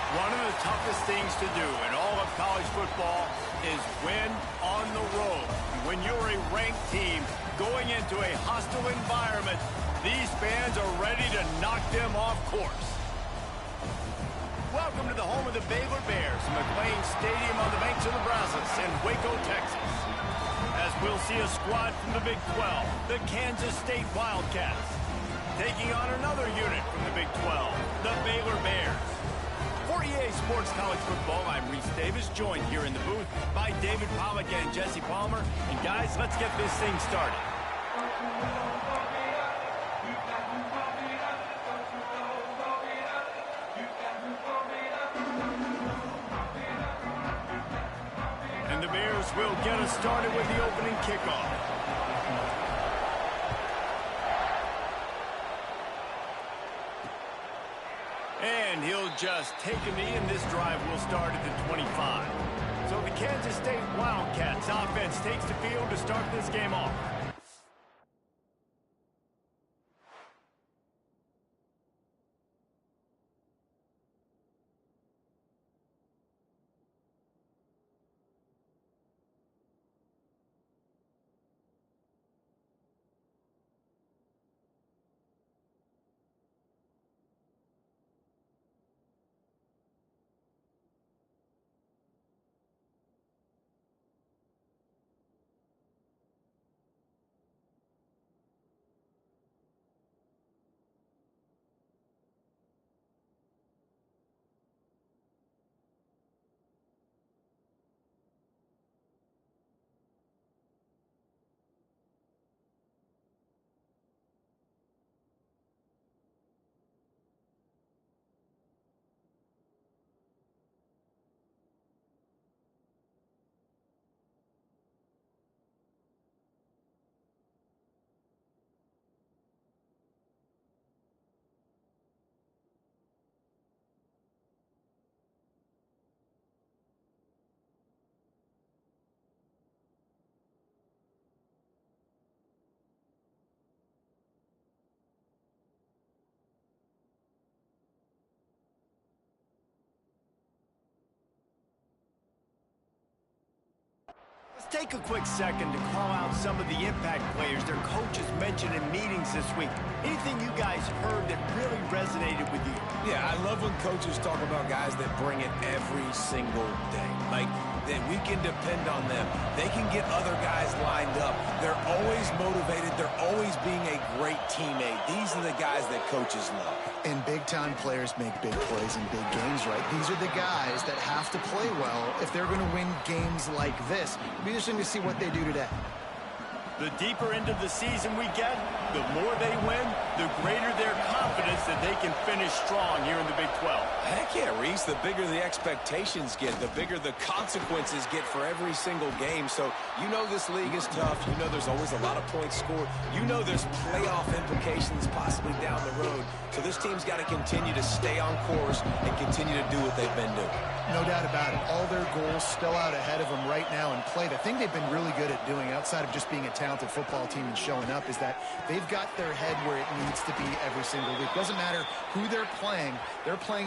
One of the toughest things to do in all of college football is win on the road. When you're a ranked team going into a hostile environment, these fans are ready to knock them off course. Welcome to the home of the Baylor Bears, McLean Stadium on the banks of the Brazos in Waco, Texas. As we'll see a squad from the Big 12, the Kansas State Wildcats, taking on another unit from the Big 12, the Baylor Bears. For EA Sports College Football, I'm Reese Davis, joined here in the booth by David Pollack and Jesse Palmer. And guys, let's get this thing started. And the Bears will get us started with the opening kickoff. And he'll just take a knee, and this drive will start at the 25. So the Kansas State Wildcats offense takes the field to start this game off. Let's take a quick second to call out some of the impact players their coaches mentioned in meetings this week. Anything you guys heard that really resonated with you? Yeah, I love when coaches talk about guys that bring it every single day. Like, that we can depend on them. They can get other guys lined up. They're always motivated. They're always being a great teammate. These are the guys that coaches love. And big-time players make big plays in big games, right? These are the guys that have to play well if they're going to win games like this. It'll be interesting to see what they do today. The deeper into the season we get, the more they win, the greater their confidence that they can finish strong here in the Big 12. Heck yeah, Reese. The bigger the expectations get, the bigger the consequences get for every single game. So you know this league is tough. You know there's always a lot of points scored. You know there's playoff implications possibly down the road. So this team's got to continue to stay on course and continue to do what they've been doing. No doubt about it. All their goals still out ahead of them right now in play. The thing they've been really good at doing outside of just being a talented football team and showing up is that they've got their head where it needs to be every single week. Doesn't matter who they're playing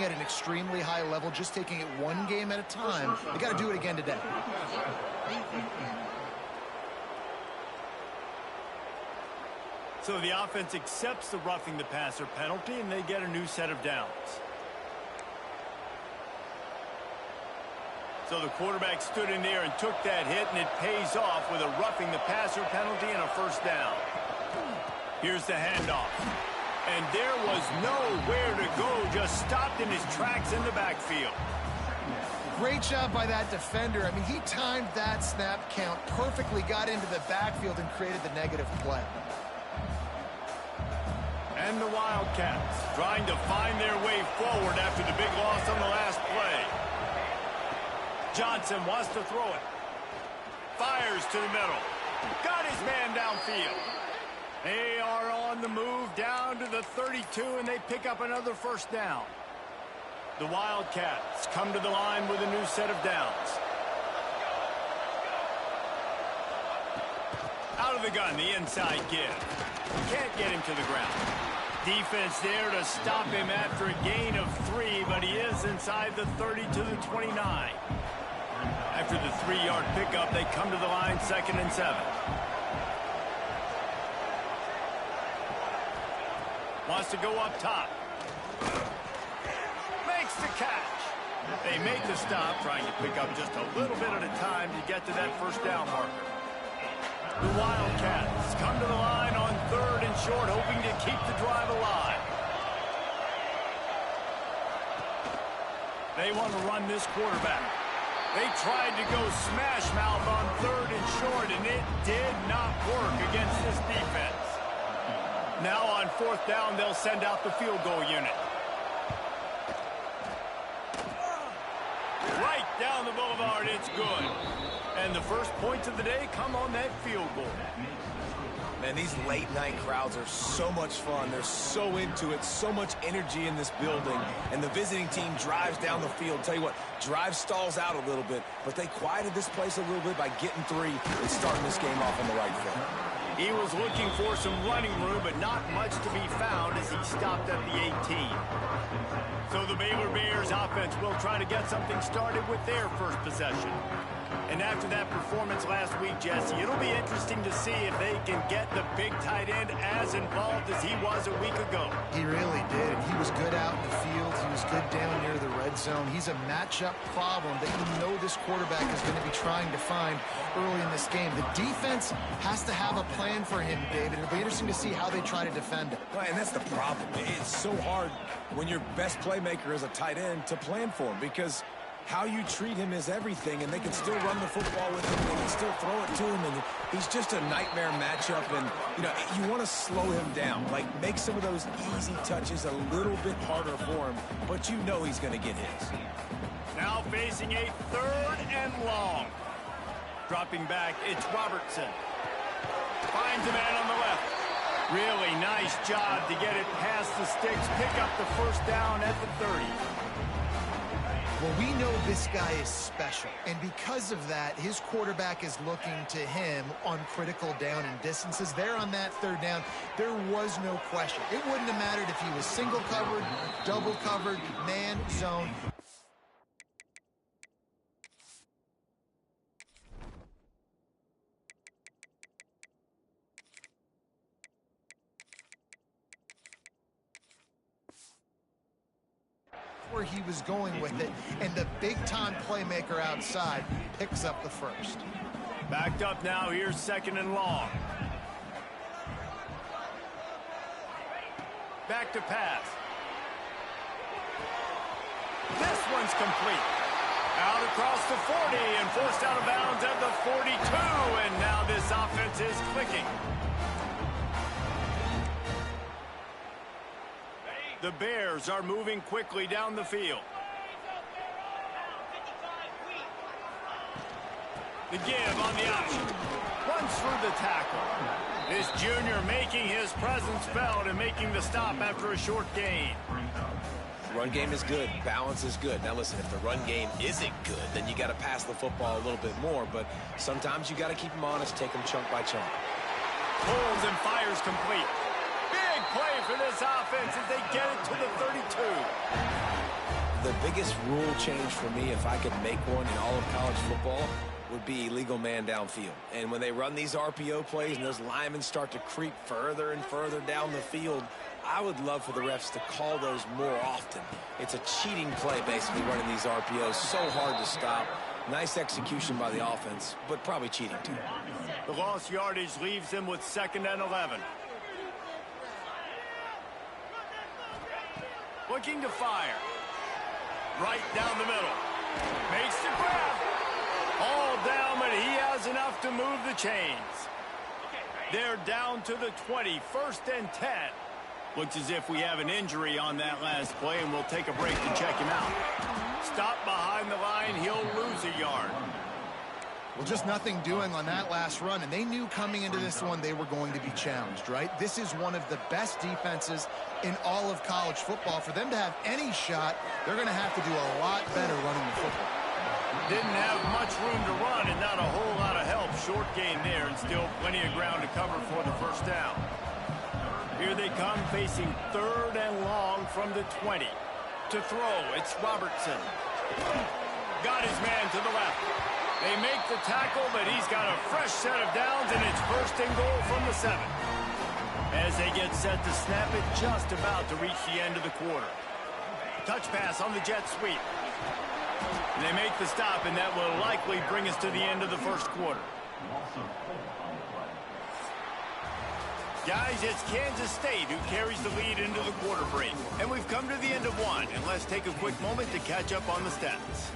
at an extremely high level, just taking it one game at a time. They got to do it again today. So the offense accepts the roughing the passer penalty, and they get a new set of downs. So the quarterback stood in there and took that hit, and it pays off with a roughing the passer penalty and a first down. Here's the handoff. And there was nowhere to go, just stopped in his tracks in the backfield. Great job by that defender. I mean, he timed that snap count perfectly, got into the backfield and created the negative play. And the Wildcats trying to find their way forward after the big loss on the last play. Johnson wants to throw it. Fires to the middle. Got his man downfield. They are on the move down to the 32, and they pick up another first down. The Wildcats come to the line with a new set of downs. Out of the gun, the inside give. Can't get him to the ground. Defense there to stop him after a gain of 3, but he is inside the 30 to the 29. After the 3-yard pickup, they come to the line 2nd and 7. Wants to go up top. Makes the catch. They make the stop, trying to pick up just a little bit at a time to get to that first down marker. The Wildcats come to the line on 3rd and short, hoping to keep the drive alive. They want to run this quarterback. They tried to go smash mouth on 3rd and short, and it did not work against this defense. Now on 4th down, they'll send out the field goal unit. Right down the boulevard, it's good. And the first points of the day come on that field goal. Man, these late-night crowds are so much fun. They're so into it, so much energy in this building. And the visiting team drives down the field. Tell you what, drive stalls out a little bit, but they quieted this place a little bit by getting 3 and starting this game off on the right foot. He was looking for some running room, but not much to be found as he stopped at the 18. So the Baylor Bears offense will try to get something started with their first possession. And after that performance last week, Jesse, it'll be interesting to see if they can get the big tight end as involved as he was a week ago. He really did. He was good out in the field. He was good down near the red zone. He's a matchup problem that you know this quarterback is going to be trying to find early in this game. The defense has to have a plan for him, David. It'll be interesting to see how they try to defend him. Right, and that's the problem. It's so hard when your best playmaker is a tight end to plan for him, because how you treat him is everything, and they can still run the football with him, they can still throw it to him, and he's just a nightmare matchup. And you know, you want to slow him down, like make some of those easy touches a little bit harder for him, but you know he's going to get his. Now facing a 3rd and long. Dropping back, it's Robertson. Finds a man on the left. Really nice job to get it past the sticks, pick up the first down at the 30. Well, we know this guy is special, and because of that, his quarterback is looking to him on critical down and distances. There on that 3rd down, there was no question. It wouldn't have mattered if he was single covered, double covered, man, zone. Where he was going with it, and the big-time playmaker outside picks up the first. Backed up now, here's 2nd and long. Back to pass. This one's complete. Out across the 40 and forced out of bounds at the 42, and now this offense is clicking. The Bears are moving quickly down the field. The give on the option. Runs through the tackle. This junior making his presence felt and making the stop after a short gain. Run game is good. Balance is good. Now listen, if the run game isn't good, then you got to pass the football a little bit more. But sometimes you got to keep them honest, take them chunk by chunk. Pulls and fires complete. Big play for this offense as they get it to the 32. The biggest rule change for me, if I could make one in all of college football, would be illegal man downfield. And when they run these RPO plays and those linemen start to creep further and further down the field, I would love for the refs to call those more often. It's a cheating play, basically, running these RPOs. So hard to stop. Nice execution by the offense, but probably cheating too. The lost yardage leaves them with 2nd and 11. Looking to fire. Right down the middle. Makes the grab. All down, but he has enough to move the chains. They're down to the 20, 1st and 10. Looks as if we have an injury on that last play, and we'll take a break to check him out. Stop behind the line, he'll lose a yard. Well, just nothing doing on that last run, and they knew coming into this one they were going to be challenged, right? This is one of the best defenses in all of college football. For them to have any shot, they're going to have to do a lot better running the football. Didn't have much room to run and not a whole lot of help. Short gain there and still plenty of ground to cover for the first down. Here they come facing 3rd and long from the 20. To throw, it's Robertson. Got his man to the left. They make the tackle, but he's got a fresh set of downs, and it's 1st and goal from the 7. As they get set to snap it, just about to reach the end of the quarter. Touch pass on the jet sweep. And they make the stop, and that will likely bring us to the end of the first quarter. Guys, it's Kansas State who carries the lead into the quarter break. And we've come to the end of one, and let's take a quick moment to catch up on the stats.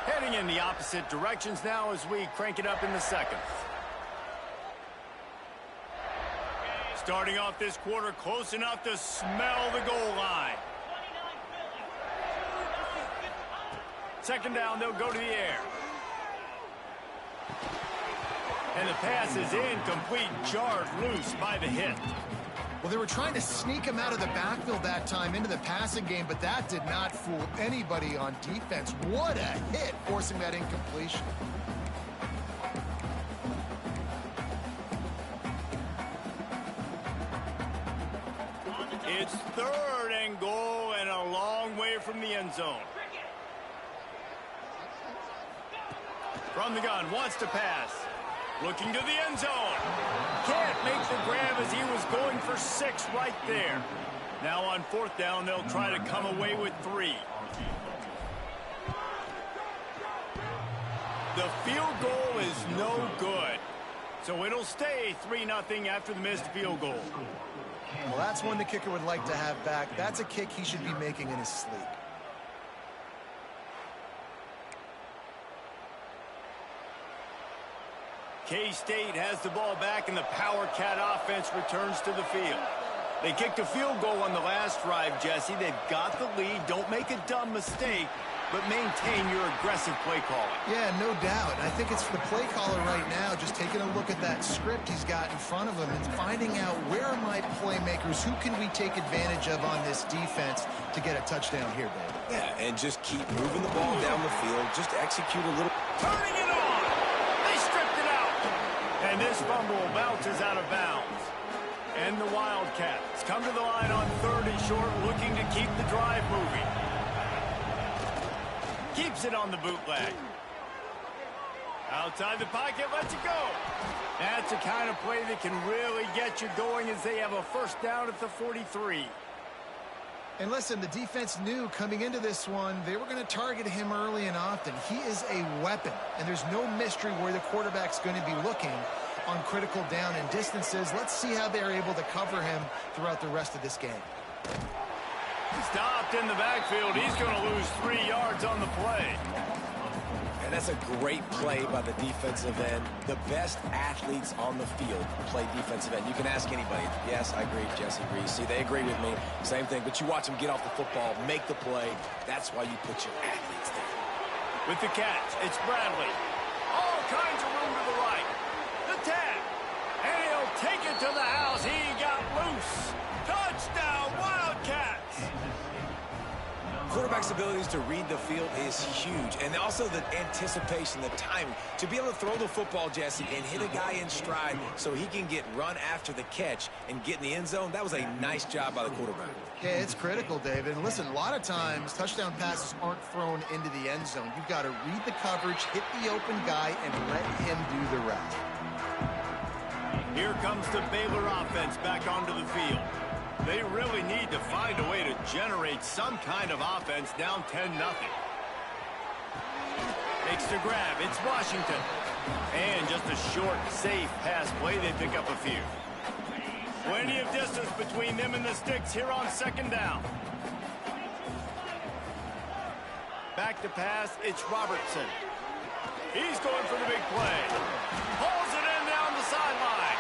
Heading in the opposite directions now as we crank it up in the second. Starting off this quarter close enough to smell the goal line. 2nd down, they'll go to the air. And the pass is incomplete, jarred loose by the hit. Well, they were trying to sneak him out of the backfield that time into the passing game, but that did not fool anybody on defense. What a hit, forcing that incompletion. It's 3rd and goal and a long way from the end zone. From the gun, wants to pass. Looking to the end zone. Can't make the grab as he was going for 6 right there. Now on 4th down, they'll try to come away with 3. The field goal is no good. So it'll stay 3-0 after the missed field goal. Well, that's one the kicker would like to have back. That's a kick he should be making in his sleep. K-State has the ball back, and the Power Cat offense returns to the field. They kicked a field goal on the last drive, Jesse. They've got the lead. Don't make a dumb mistake, but maintain your aggressive play calling. Yeah, no doubt. I think it's the play caller right now just taking a look at that script he's got in front of him and finding out where are my playmakers, who can we take advantage of on this defense to get a touchdown here, baby. Yeah, and just keep moving the ball down the field. Just execute a little. Turning it on! They stripped it out! And this fumble bounces out of bounds. And the Wildcats come to the line on 3rd and short, looking to keep the drive moving. Keeps it on the bootleg. Outside the pocket, lets it go. That's the kind of play that can really get you going as they have a 1st down at the 43. And listen, the defense knew coming into this one, they were going to target him early and often. He is a weapon, and there's no mystery where the quarterback's going to be looking on critical down and distances. Let's see how they're able to cover him throughout the rest of this game. Stopped in the backfield. He's going to lose 3 yards on the play. And that's a great play by the defensive end. The best athletes on the field play defensive end. You can ask anybody. Yes, I agree. Jesse agrees. See, they agree with me. Same thing. But you watch them get off the football, make the play. That's why you put your athletes there. With the catch, it's Bradley. All kinds of room to the right. The tag. And he'll take it to the house. He got loose. Touchdown, Wildcats. Quarterback's abilities to read the field is huge. And also the anticipation, the timing. To be able to throw the football, Jesse, and hit a guy in stride so he can get run after the catch and get in the end zone, that was a nice job by the quarterback. Yeah, it's critical, David. And listen, a lot of times touchdown passes aren't thrown into the end zone. You've got to read the coverage, hit the open guy, and let him do the rest. Here comes the Baylor offense back onto the field. They really need to find a way to generate some kind of offense down 10-0. Makes the grab. It's Washington. And just a short, safe pass play. They pick up a few. Plenty of distance between them and the sticks here on second down. Back to pass. It's Robertson. He's going for the big play. Pulls it in down the sideline.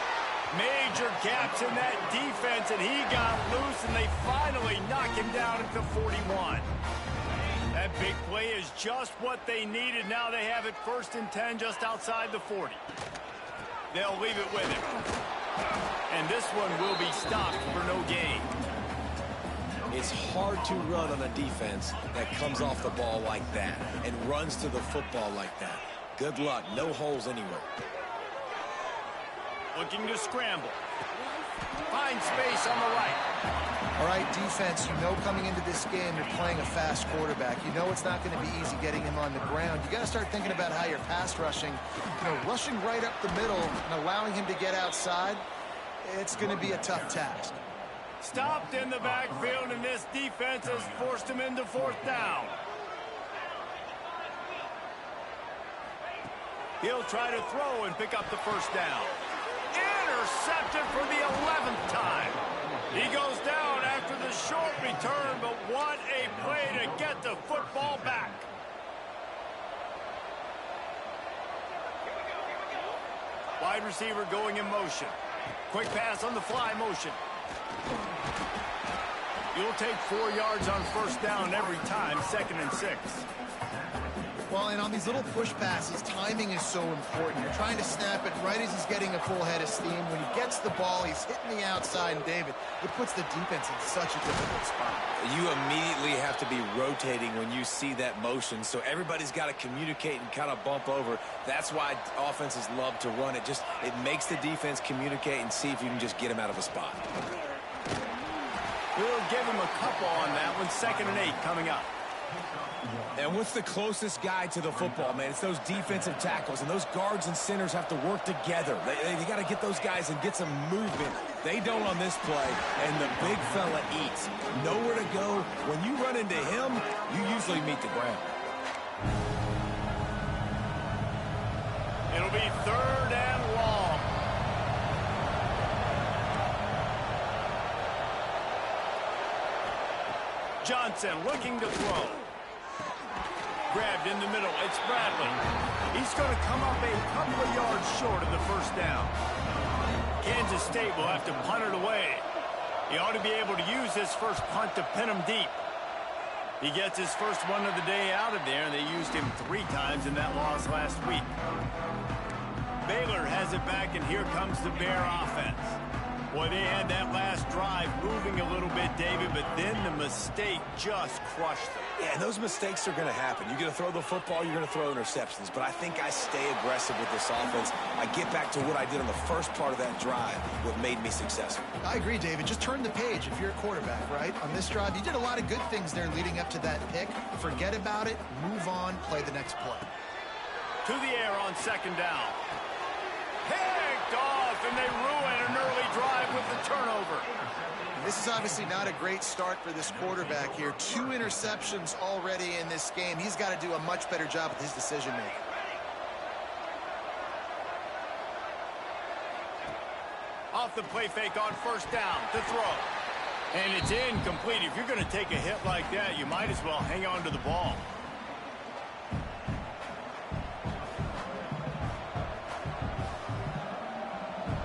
Major gaps in that defense, and he got loose, and they finally knock him down at the 41. That big play is just what they needed. Now they have it 1st and 10 just outside the 40. They'll leave it with him. And this one will be stopped for no gain. It's hard to run on a defense that comes off the ball like that and runs to the football like that. Good luck. No holes anywhere. Looking to scramble. Finds space on the right. All right, defense, you know coming into this game you're playing a fast quarterback. You know it's not going to be easy getting him on the ground. You got to start thinking about how you're pass rushing. Rushing right up the middle and allowing him to get outside, it's going to be a tough task. Stopped in the backfield, and this defense has forced him into 4th down. He'll try to throw and pick up the 1st down. Intercepted for the 11th time. He goes down after the short return, but what a play to get the football back. Wide receiver going in motion. Quick pass on the fly motion. You'll take 4 yards on 1st down every time, 2nd and 6. Well, and on these little push passes, timing is so important. You're trying to snap it right as he's getting a full head of steam. When he gets the ball, he's hitting the outside, and David, it puts the defense in such a difficult spot. You immediately have to be rotating when you see that motion, so everybody's got to communicate and kind of bump over. That's why offenses love to run it. It makes the defense communicate and see if you can just get him out of a spot. We'll give him a couple on that one. 2nd and 8 coming up. And what's the closest guy to the football, man? It's those defensive tackles, and those guards and centers have to work together. They got to get those guys and get some movement. They don't on this play, and the big fella eats. Nowhere to go. When you run into him, you usually meet the ground. It'll be 3rd and long. Johnson looking to throw. Grabbed in the middle. It's Bradley. He's going to come up a couple of yards short of the 1st down. Kansas State will have to punt it away. He ought to be able to use this first punt to pin him deep. He gets his first one of the day out of there, and they used him 3 times in that loss last week. Baylor has it back, and here comes the Bear offense. Boy, they had that last drive moving a little bit, David, but then the mistake just crushed them. Yeah, and those mistakes are going to happen. You're going to throw the football, you're going to throw interceptions. But I think I stay aggressive with this offense. I get back to what I did on the first part of that drive, what made me successful. I agree, David. Just turn the page if you're a quarterback, right? On this drive, you did a lot of good things there leading up to that pick. Forget about it, move on, play the next play. To the air on 2nd down. Picked off, and they ruin an early drive with the turnover. This is obviously not a great start for this quarterback here. 2 interceptions already in this game. He's got to do a much better job with his decision-making. Off the play fake on 1st down to throw. And it's incomplete. If you're going to take a hit like that, you might as well hang on to the ball.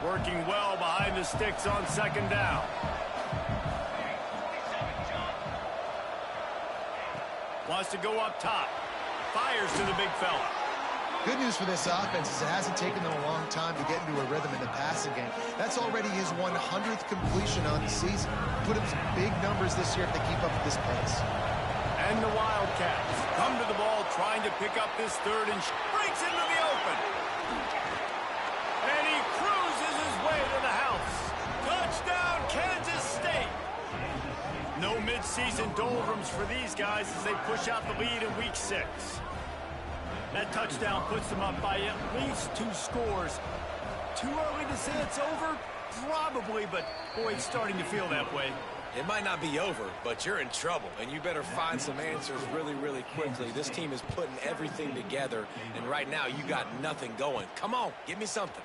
Working well behind the sticks on 2nd down. Wants to go up top. Fires to the big fella. Good news for this offense is it hasn't taken them a long time to get into a rhythm in the passing game. That's already his 100th completion on the season. Put up some big numbers this year if they keep up with this pace. And the Wildcats come to the ball trying to pick up this 3rd and breaks into the open. And he cruises his way to the house. Touchdown, Kansas State. No midseason doldrums for these guys as they push out the lead in week 6. That touchdown puts them up by at least 2 scores. Too early to say it's over? Probably, but boy, it's starting to feel that way. It might not be over, but you're in trouble, and you better find some answers really, really quickly. This team is putting everything together, and right now you got nothing going. Come on, give me something.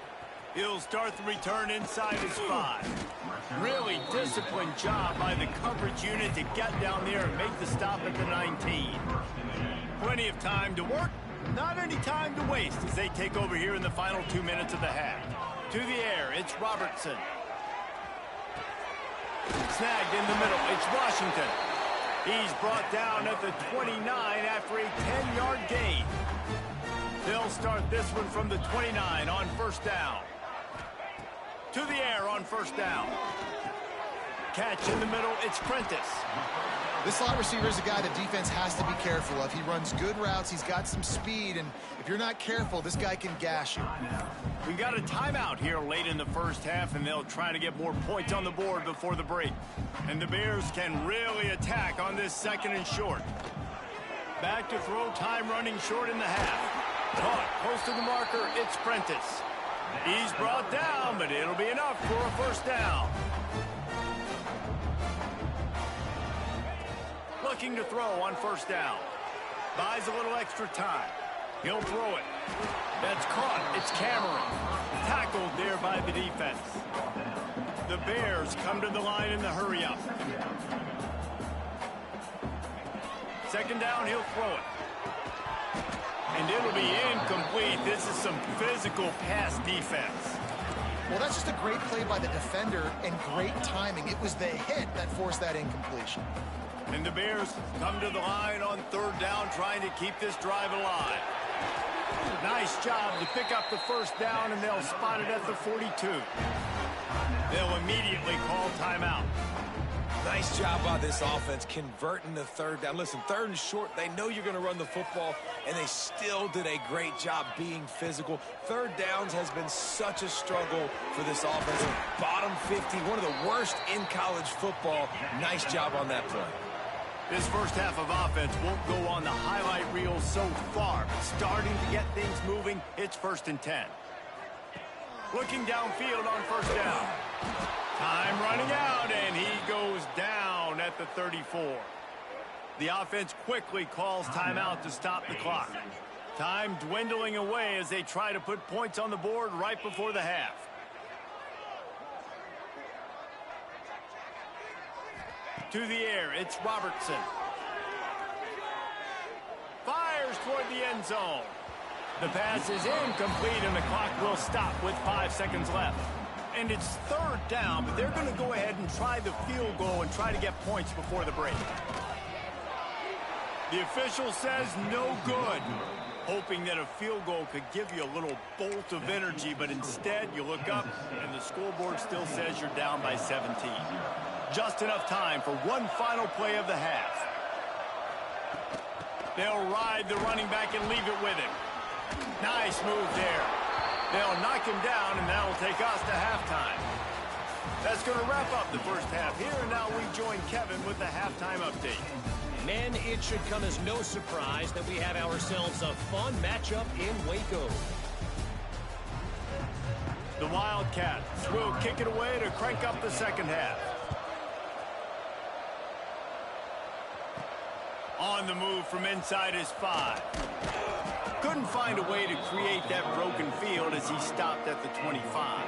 He'll start the return inside his 5. Really disciplined job by the coverage unit to get down there and make the stop at the 19. Plenty of time to work, not any time to waste as they take over here in the final 2 minutes of the half. To the air, it's Robertson. Snagged in the middle, it's Washington. He's brought down at the 29 after a 10-yard gain. They'll start this one from the 29 on first down. To the air on first down. Catch in the middle, it's Prentice. This slot receiver is a guy the defense has to be careful of. He runs good routes, he's got some speed, and if you're not careful, this guy can gash you. We got a timeout here late in the first half, and they'll try to get more points on the board before the break. And the Bears can really attack on this 2nd and short. Back to throw, time running short in the half. Caught close to the marker, it's Prentice. He's brought down, but it'll be enough for a first down. Looking to throw on first down. Buys a little extra time. He'll throw it. That's caught. It's Cameron. Tackled there by the defense. The Bears come to the line in the hurry-up. 2nd down, he'll throw it. And it'll be incomplete. This is some physical pass defense. Well, that's just a great play by the defender and great timing. It was the hit that forced that incompletion. And the Bears come to the line on 3rd down, trying to keep this drive alive. Nice job to pick up the first down, and they'll spot it at the 42. They'll immediately call timeout. Nice job by this offense converting the 3rd down. Listen, 3rd and short, they know you're going to run the football, and they still did a great job being physical. 3rd downs has been such a struggle for this offense. Bottom 50, one of the worst in college football. Nice job on that play. This first half of offense won't go on the highlight reel so far, but starting to get things moving, it's 1st and 10. Looking downfield on first down. Time running out, and he goes down at the 34. The offense quickly calls timeout to stop the clock. Time dwindling away as they try to put points on the board right before the half. To the air, it's Robertson. Fires toward the end zone. The pass is incomplete, and the clock will stop with 5 seconds left. And it's 3rd down, but they're going to go ahead and try the field goal and try to get points before the break. The official says no good, hoping that a field goal could give you a little bolt of energy, but instead you look up and the scoreboard still says you're down by 17. Just enough time for one final play of the half. They'll ride the running back and leave it with him. Nice move there. They'll knock him down, and that'll take us to halftime. That's going to wrap up the first half here, and now we join Kevin with the halftime update. Men, it should come as no surprise that we have ourselves a fun matchup in Waco. The Wildcats will kick it away to crank up the second half. On the move from inside his 5. Couldn't find a way to create that broken field as he stopped at the 25.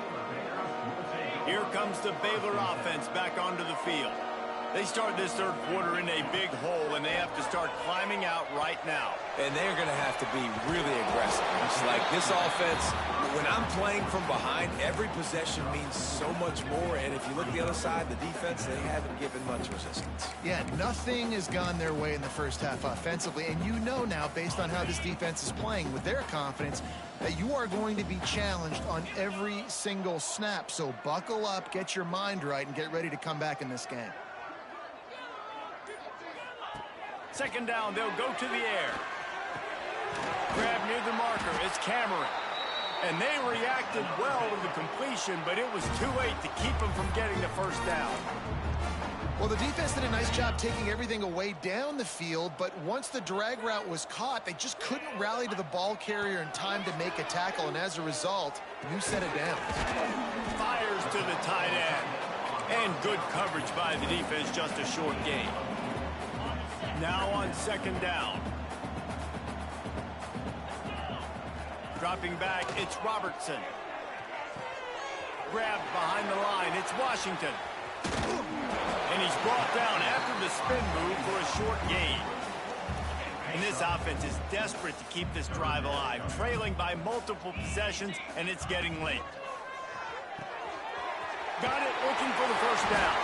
Here comes the Baylor offense back onto the field. They start this 3rd quarter in a big hole, and they have to start climbing out right now. And they're going to have to be really aggressive. It's like this offense, when I'm playing from behind, every possession means so much more. And if you look at the other side, the defense, they haven't given much resistance. Yeah, nothing has gone their way in the first half offensively. And you know now, based on how this defense is playing with their confidence, that you are going to be challenged on every single snap. So buckle up, get your mind right, and get ready to come back in this game. 2nd down, they'll go to the air. Grab near the marker, it's Cameron. And they reacted well to the completion, but it was too late to keep them from getting the first down. Well, the defense did a nice job taking everything away down the field, but once the drag route was caught, they just couldn't rally to the ball carrier in time to make a tackle, and as a result, you set it down. Fires to the tight end. And good coverage by the defense, just a short gain. Now on second down. Dropping back, it's Robertson. Grabbed behind the line, it's Washington. And he's brought down after the spin move for a short gain. And this offense is desperate to keep this drive alive, trailing by multiple possessions, and it's getting late. Got it, looking for the first down.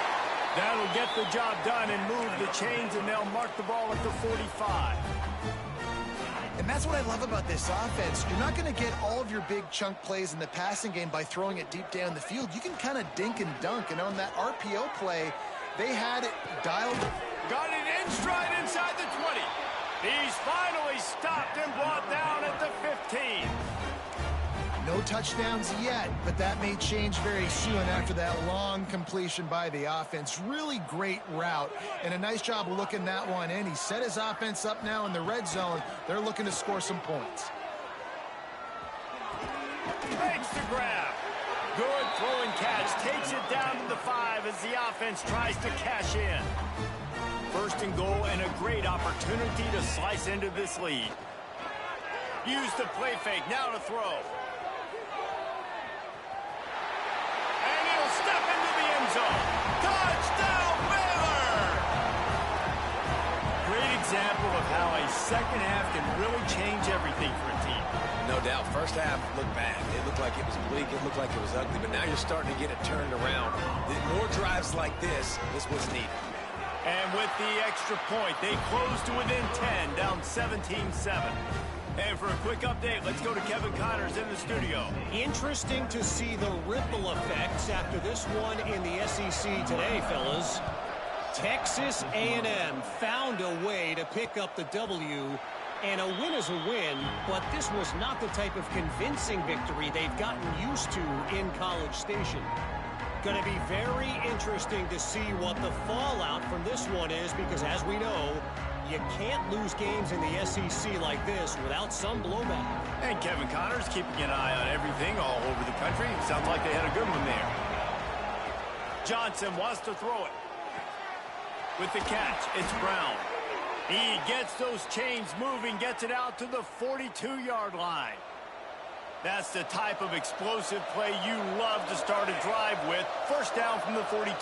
That'll get the job done and move the chains, and they'll mark the ball at the 45. And that's what I love about this offense. You're not going to get all of your big chunk plays in the passing game by throwing it deep down the field. You can kind of dink and dunk, and on that RPO play, they had it dialed. Got it in stride inside the 20. He's finally stopped and brought down at the 15. No touchdowns yet, but that may change very soon after that long completion by the offense. Really great route, and a nice job of looking that one in. He set his offense up now in the red zone. They're looking to score some points. Makes the grab. Good throw and catch. Takes it down to the 5 as the offense tries to cash in. First and goal, and a great opportunity to slice into this lead. Use the play fake. Now to throw. Step into the end zone. Touchdown, Baylor! Great example of how a second half can really change everything for a team. No doubt. First half looked bad. It looked like it was bleak. It looked like it was ugly. But now you're starting to get it turned around. More drives like this is what's needed. And with the extra point, they close to within 10, down 17-7. And for a quick update, let's go to Kevin Connors in the studio. Interesting to see the ripple effects after this one in the SEC today, fellas. Texas A&M found a way to pick up the W, and a win is a win, but this was not the type of convincing victory they've gotten used to in College Station. Going to be very interesting to see what the fallout from this one is, because as we know, you can't lose games in the SEC like this without some blowback. And Kevin Connors keeping an eye on everything all over the country. Sounds like they had a good one there. Johnson wants to throw it. With the catch, it's Brown. He gets those chains moving, gets it out to the 42-yard line. That's the type of explosive play you love to start a drive with. First down from the 42.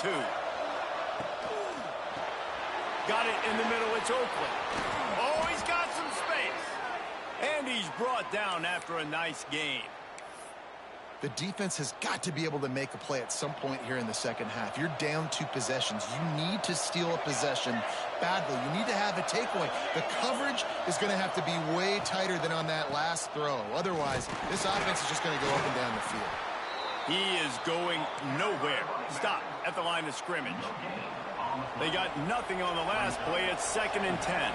Got it in the middle, it's Oakland. Oh, he's got some space. And he's brought down after a nice gain. The defense has got to be able to make a play at some point here in the second half. You're down 2 possessions. You need to steal a possession badly. You need to have a takeaway. The coverage is going to have to be way tighter than on that last throw. Otherwise, this offense is just going to go up and down the field. He is going nowhere. Stop at the line of scrimmage. They got nothing on the last play. It's 2nd and 10.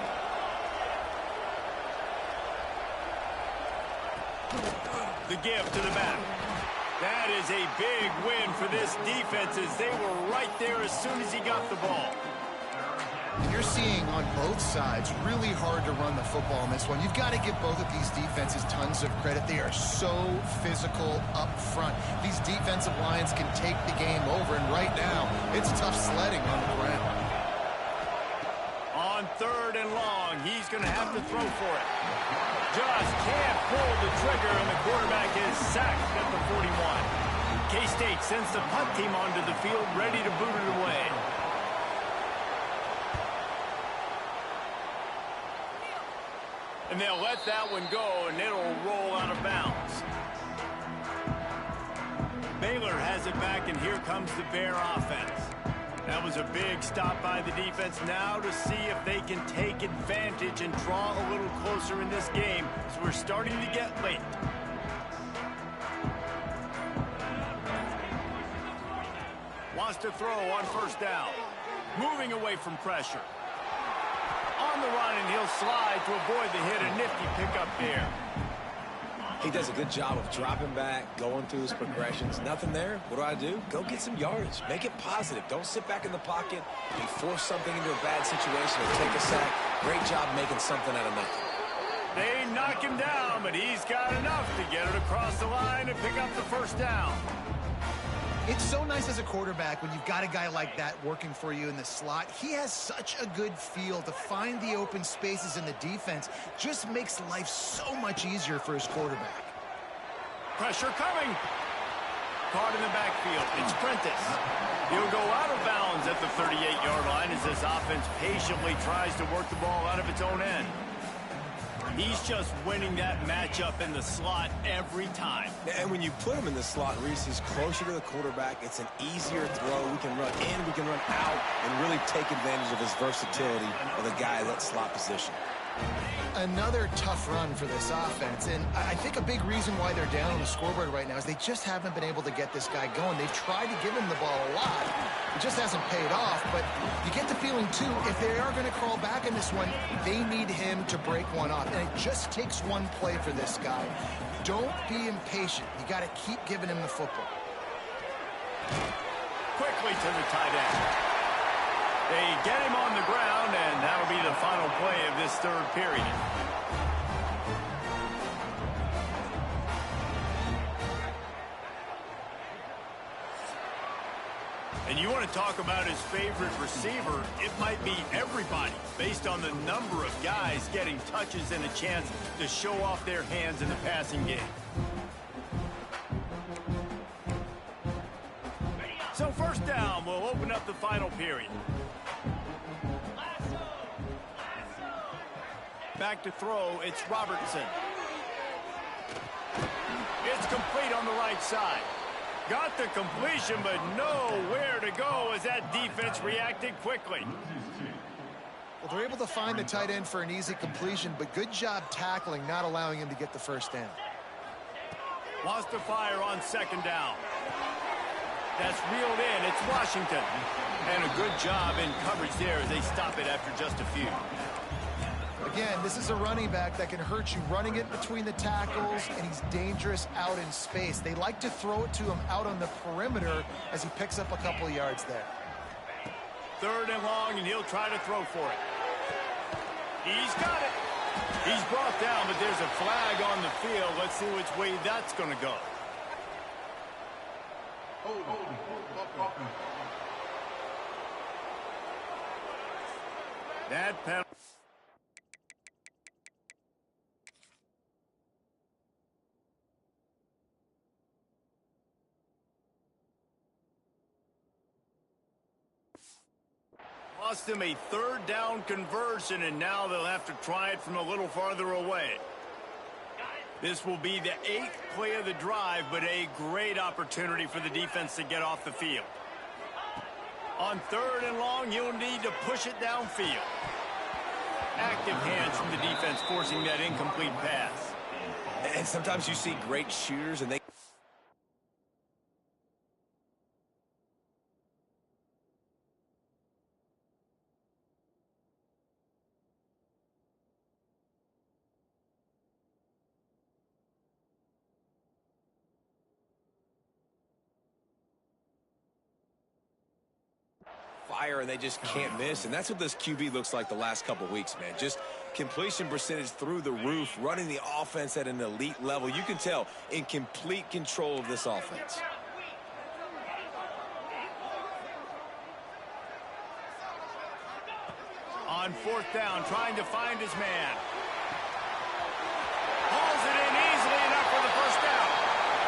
The give to the back. That is a big win for this defense, as they were right there as soon as he got the ball. You're seeing on both sides really hard to run the football in this one. You've got to give both of these defenses tons of credit. They are so physical up front. These defensive lines can take the game over, and right now it's tough sledding on the ground. On 3rd and long, he's going to have to throw for it. Just can't pull the trigger, and the quarterback is sacked at the 41. K-State sends the punt team onto the field, ready to boot it away. And they'll let that one go, and it'll roll out of bounds. Baylor has it back, and here comes the Bear offense. That was a big stop by the defense. Now to see if they can take advantage and draw a little closer in this game, as we're starting to get late. Wants to throw on 1st down. Moving away from pressure. On the run, and he'll slide to avoid the hit. A nifty pickup there. He does a good job of dropping back, going through his progressions. Nothing there. What do? Go get some yardage. Make it positive. Don't sit back in the pocket and force something into a bad situation or take a sack. Great job making something out of nothing. They knock him down, but he's got enough to get it across the line and pick up the 1st down. It's so nice as a quarterback when you've got a guy like that working for you in the slot. He has such a good feel to find the open spaces in the defense. Just makes life so much easier for his quarterback. Pressure coming. Caught in the backfield. It's Prentice. He'll go out of bounds at the 38-yard line as this offense patiently tries to work the ball out of its own end. He's just winning that matchup in the slot every time. And when you put him in the slot, Reese, he's closer to the quarterback. It's an easier throw. We can run in, we can run out, and really take advantage of his versatility of the guy at that slot position. Another tough run for this offense, and I think a big reason why they're down on the scoreboard right now is they just haven't been able to get this guy going. They've tried to give him the ball a lot. It just hasn't paid off, but you get the feeling, too, if they are going to crawl back in this one, they need him to break one off, and it just takes one play for this guy. Don't be impatient. You got to keep giving him the football. Quickly to the tight end. They get him on the ground, and that'll be the final play of this third period. And you want to talk about his favorite receiver, it might be everybody, based on the number of guys getting touches and a chance to show off their hands in the passing game. So first down will open up the final period. Back to throw, it's Robertson. It's complete on the right side. Got the completion, but nowhere to go as that defense reacted quickly. Well, they're able to find the tight end for an easy completion, but good job tackling, not allowing him to get the first down. Wants to fire on second down. That's reeled in. It's Washington. And a good job in coverage there as they stop it after just a few. Again, this is a running back that can hurt you running it between the tackles, and he's dangerous out in space. They like to throw it to him out on the perimeter as he picks up a couple of yards there. Third and long, and he'll try to throw for it. He's got it. He's brought down, but there's a flag on the field. Let's see which way that's going to go. That penalty. Lost him a third down conversion, and now they'll have to try it from a little farther away. This will be the 8th play of the drive, but a great opportunity for the defense to get off the field. On third and long, you'll need to push it downfield. Active hands from the defense forcing that incomplete pass. And sometimes you see great shooters, and they fire, and they just can't miss. And that's what this QB looks like the last couple weeks, man. Just completion percentage through the roof, running the offense at an elite level. You can tell in complete control of this offense. On fourth down, trying to find his man. Hauls it in easily enough for the first down.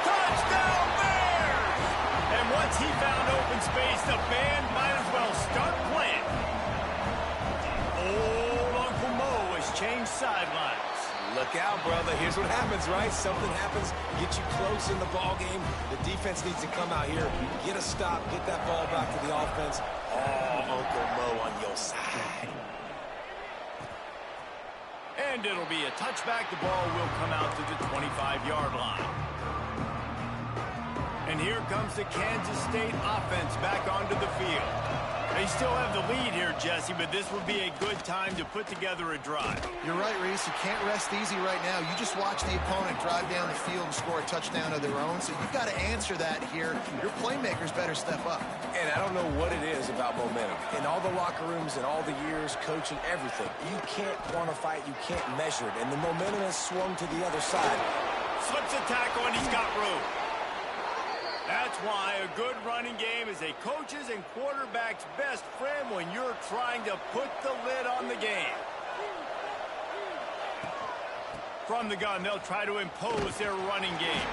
Touchdown, Bears! And once he found open space, the band might as well start playing. Old Uncle Mo has changed sidelines. Look out, brother. Here's what happens, right? Something happens, get you close in the ball game. The defense needs to come out here, get a stop, get that ball back to the offense. Oh, Uncle Mo on your side. And it'll be a touchback. The ball will come out to the 25-yard line. And here comes the Kansas State offense back onto the field. They still have the lead here, Jesse, but this would be a good time to put together a drive. You're right, Reese. You can't rest easy right now. You just watch the opponent drive down the field and score a touchdown of their own, so you've got to answer that here. Your playmakers better step up. And I don't know what it is about momentum. In all the locker rooms and all the years, coaching, everything, you can't quantify it, you can't measure it. And the momentum has swung to the other side. Slips a tackle, and he's got room. That's why a good running game is a coach's and quarterback's best friend when you're trying to put the lid on the game. From the gun, they'll try to impose their running game.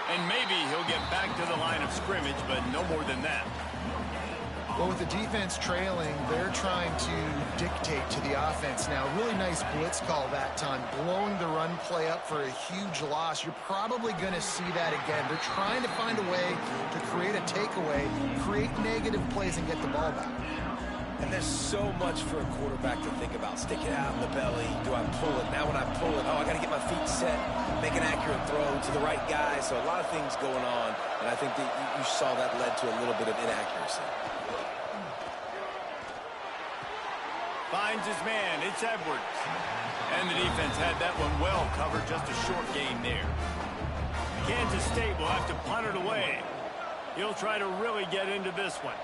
And maybe he'll get back to the line of scrimmage, but no more than that. Well, with the defense trailing, they're trying to dictate to the offense now. Really nice blitz call that time, blowing the run play up for a huge loss. You're probably going to see that again. They're trying to find a way to create a takeaway, create negative plays, and get the ball back. And there's so much for a quarterback to think about. Stick it out in the belly. Do I pull it? Now when I pull it, I got to get my feet set, make an accurate throw to the right guy. So a lot of things going on, and I think that you saw that led to a little bit of inaccuracy. Finds his man. It's Edwards. And the defense had that one well covered. Just a short gain there. Kansas State will have to punt it away. He'll try to really get into this one.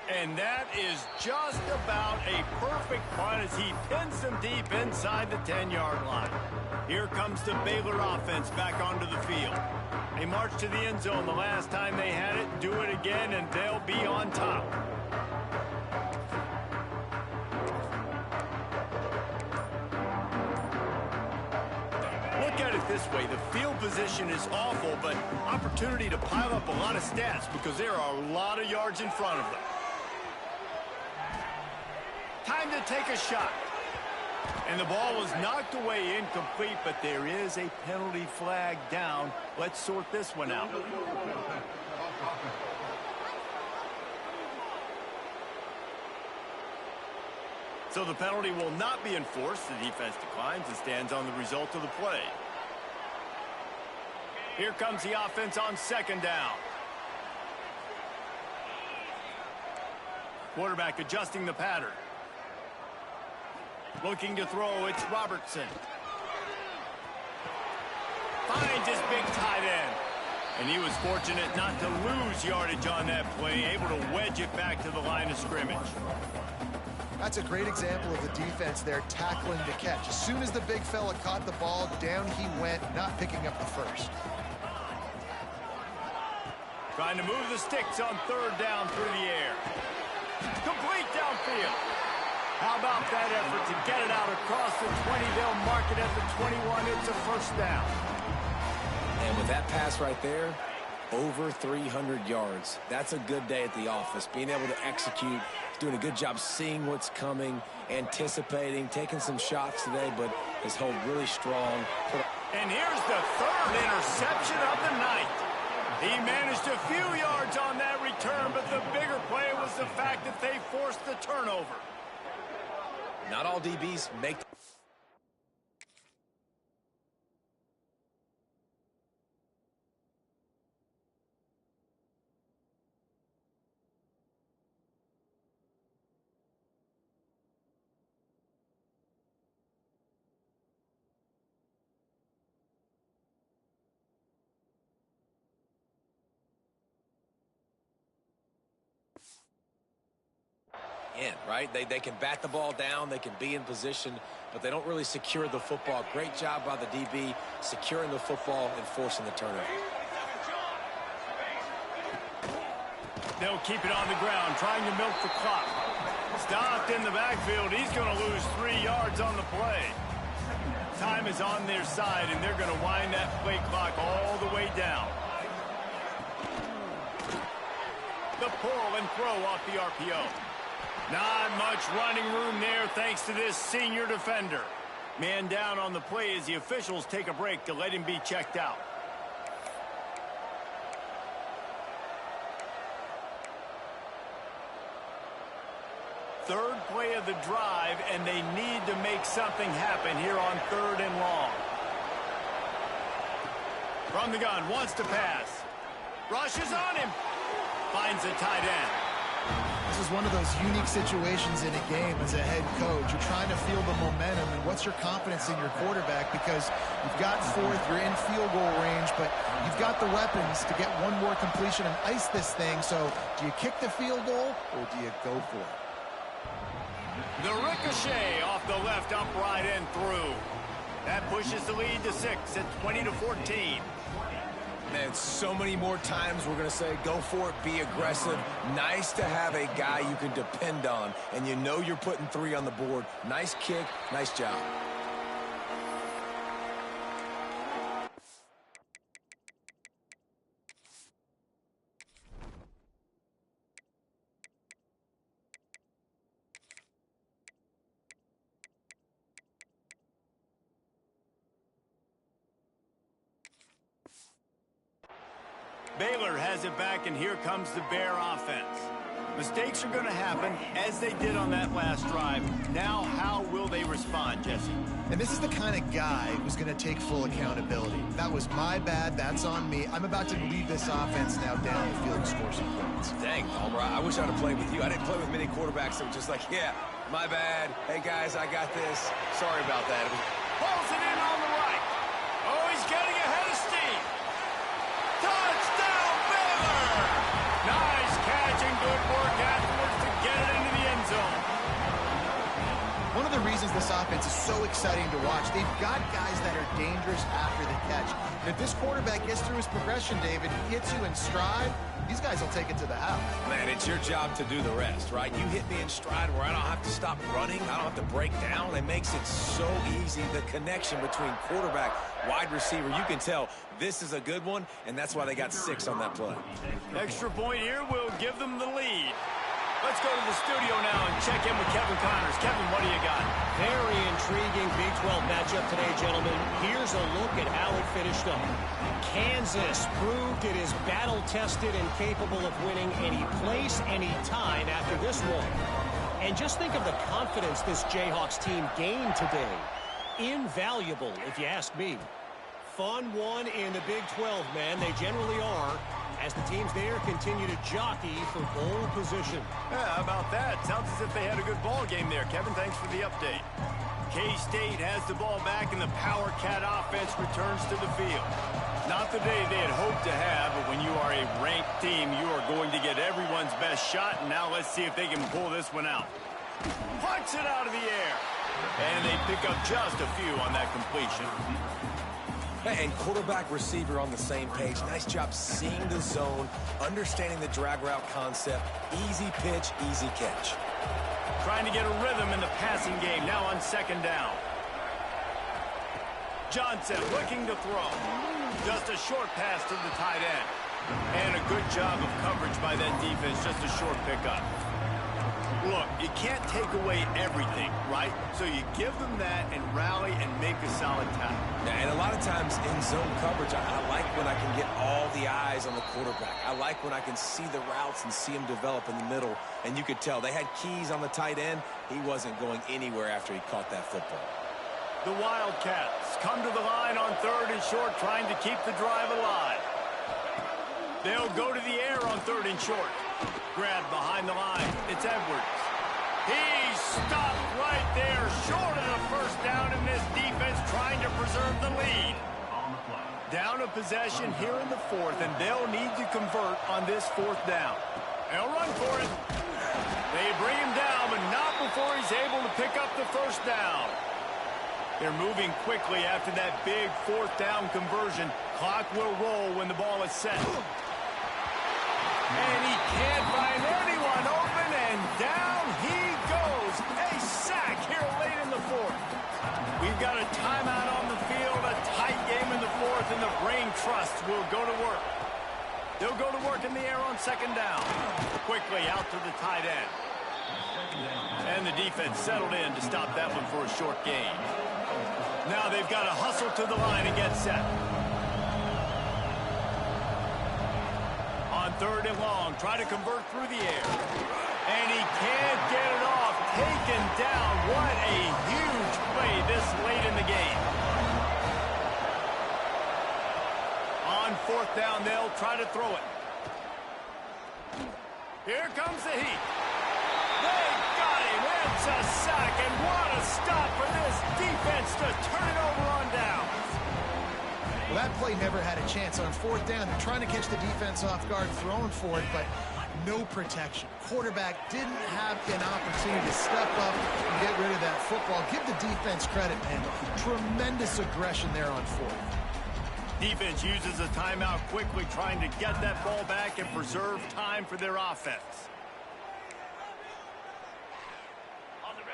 And that is just about a perfect punt as he pins them deep inside the 10-yard line. Here comes the Baylor offense back onto the field. They marched to the end zone the last time they had it. Do it again, and they'll be on top. Look at it this way. The field position is awful, but opportunity to pile up a lot of stats because there are a lot of yards in front of them. Time to take a shot. And the ball was knocked away incomplete, but there is a penalty flag down. Let's sort this one out. So the penalty will not be enforced. The defense declines and stands on the result of the play. Here comes the offense on second down. Quarterback adjusting the pattern. Looking to throw, it's Robertson. Finds his big tight end. And he was fortunate not to lose yardage on that play, able to wedge it back to the line of scrimmage. That's a great example of the defense there tackling the catch. As soon as the big fella caught the ball, down he went, not picking up the first. Trying to move the sticks on third down through the air. Complete downfield. How about that effort to get it out across the 20? They'll mark it at the 21. It's a first down. And with that pass right there, over 300 yards. That's a good day at the office. Being able to execute, doing a good job seeing what's coming, anticipating, taking some shots today, but his hold really strong. And here's the third interception of the night. He managed a few yards on that return, but the bigger play was the fact that they forced the turnover. Not all DBs make. Right? They can bat the ball down, they can be in position, but they don't really secure the football. Great job by the DB securing the football and forcing the turnover. They'll keep it on the ground, trying to milk the clock. Stopped in the backfield. He's going to lose 3 yards on the play. Time is on their side, and they're going to wind that play clock all the way down. The pull and throw off the RPO. Not much running room there thanks to this senior defender. Man down on the play as the officials take a break to let him be checked out. Third play of the drive, and they need to make something happen here on third and long. From the gun, wants to pass. Rushes on him. Finds a tight end. This is one of those unique situations in a game as a head coach. You're trying to feel the momentum, and what's your confidence in your quarterback, because you've got fourth, you're in field goal range, but you've got the weapons to get one more completion and ice this thing. So do you kick the field goal or do you go for it? The ricochet off the left upright and through. That pushes the lead to 6 at 20-14. Man, so many more times we're going to say, go for it, be aggressive. Nice to have a guy you can depend on, and you know you're putting 3 on the board. Nice kick, nice job. Baylor has it back, and here comes the Bear offense. Mistakes are going to happen, as they did on that last drive. Now, how will they respond, Jesse? And this is the kind of guy who's going to take full accountability. That was my bad. That's on me. I'm about to lead this offense now down the field and score some points. Dang, Palmer, I wish I'd have played with you. I didn't play with many quarterbacks that were just like, yeah, my bad. Hey, guys, I got this. Sorry about that. Pulls it in on the right. Oh, he's getting ahead of steam. Touchdown, Baylor! Nice catch and good work afterwards to get it into the end zone. One of the reasons this offense is so exciting to watch, they've got guys that are dangerous after the catch. And if this quarterback gets through his progression, David, hits you in stride, these guys will take it to the house. Man, it's your job to do the rest, right? You hit me in stride where I don't have to stop running. I don't have to break down. It makes it so easy. The connection between quarterback, wide receiver, you can tell this is a good one, and that's why they got 6 on that play. Extra point here will give them the lead. Let's go to the studio now and check in with Kevin Connors. Kevin, what do you got? Very intriguing Big 12 matchup today, gentlemen. Here's a look at how it finished up. Kansas proved it is battle-tested and capable of winning any place, any time after this one. And just think of the confidence this Jayhawks team gained today. Invaluable, if you ask me. Fun one in the Big 12, man. They generally are, as the teams there continue to jockey for bowl position. Yeah, how about that? Sounds as if they had a good ball game there. Kevin, thanks for the update. K-State has the ball back, and the Power Cat offense returns to the field. Not the day they had hoped to have, but when you are a ranked team, you are going to get everyone's best shot, and now let's see if they can pull this one out. Punch it out of the air. And they pick up just a few on that completion. And quarterback receiver on the same page. Nice job seeing the zone, understanding the drag route concept. Easy pitch, easy catch. Trying to get a rhythm in the passing game, now on 2nd down. Johnson looking to throw. Just a short pass to the tight end. And a good job of coverage by that defense, just a short pickup. Look, you can't take away everything, right? So you give them that and rally and make a solid tackle. Yeah, and a lot of times in zone coverage, I like when I can get all the eyes on the quarterback. I like when I can see the routes and see him develop in the middle. And you could tell they had keys on the tight end. He wasn't going anywhere after he caught that football. The Wildcats come to the line on 3rd and short, trying to keep the drive alive. They'll go to the air on 3rd and short. Grab behind the line. It's Edwards. He's stopped right there, short of the 1st down, in this defense trying to preserve the lead. Down a possession here in the 4th, and they'll need to convert on this 4th down. They'll run for it. They bring him down, but not before he's able to pick up the 1st down. They're moving quickly after that big 4th down conversion. Clock will roll when the ball is set. And he can't find anyone open, and down he goes. A sack here late in the 4th. We've got a timeout on the field, a tight game in the 4th, and the Brain Trust will go to work. They'll go to work in the air on 2nd down. Quickly out to the tight end. And the defense settled in to stop that one for a short gain. Now they've got to hustle to the line and get set. On 3rd and long, try to convert through the air. And he can't get it off. Taken down. What a huge play this late in the game. On 4th down, they'll try to throw it. Here comes the heat. They got him. It's a sack, and what a stop for this defense to turn it over on down. Well, that play never had a chance on 4th down. They're trying to catch the defense off guard, throwing for it, but no protection. Quarterback didn't have an opportunity to step up and get rid of that football. Give the defense credit, man. Tremendous aggression there on fourth. Defense uses a timeout quickly, trying to get that ball back and preserve time for their offense.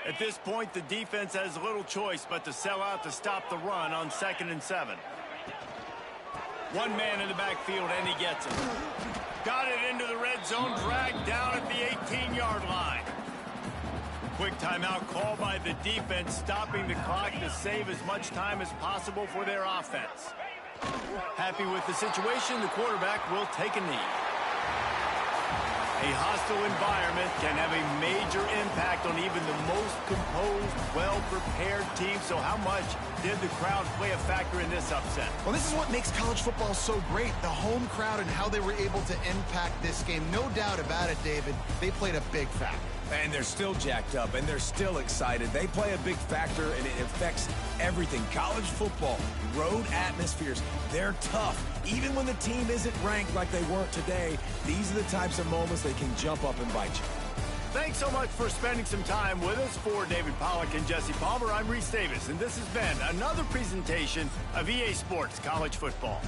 At this point, the defense has little choice but to sell out to stop the run on 2nd and 7. One man in the backfield, and he gets it. Got it into the red zone, dragged down at the 18-yard line. Quick timeout call by the defense, stopping the clock to save as much time as possible for their offense. Happy with the situation, the quarterback will take a knee. A hostile environment can have a major impact on even the most composed, well-prepared team. So how much did the crowd play a factor in this upset? Well, this is what makes college football so great, the home crowd and how they were able to impact this game. No doubt about it, David, they played a big factor. And they're still jacked up, and they're still excited. They play a big factor, and it affects everything. College football, road atmospheres, they're tough. Even when the team isn't ranked like they weren't today, these are the types of moments they can jump up and bite you. Thanks so much for spending some time with us. For David Pollack and Jesse Palmer, I'm Reese Davis, and this has been another presentation of EA Sports College Football.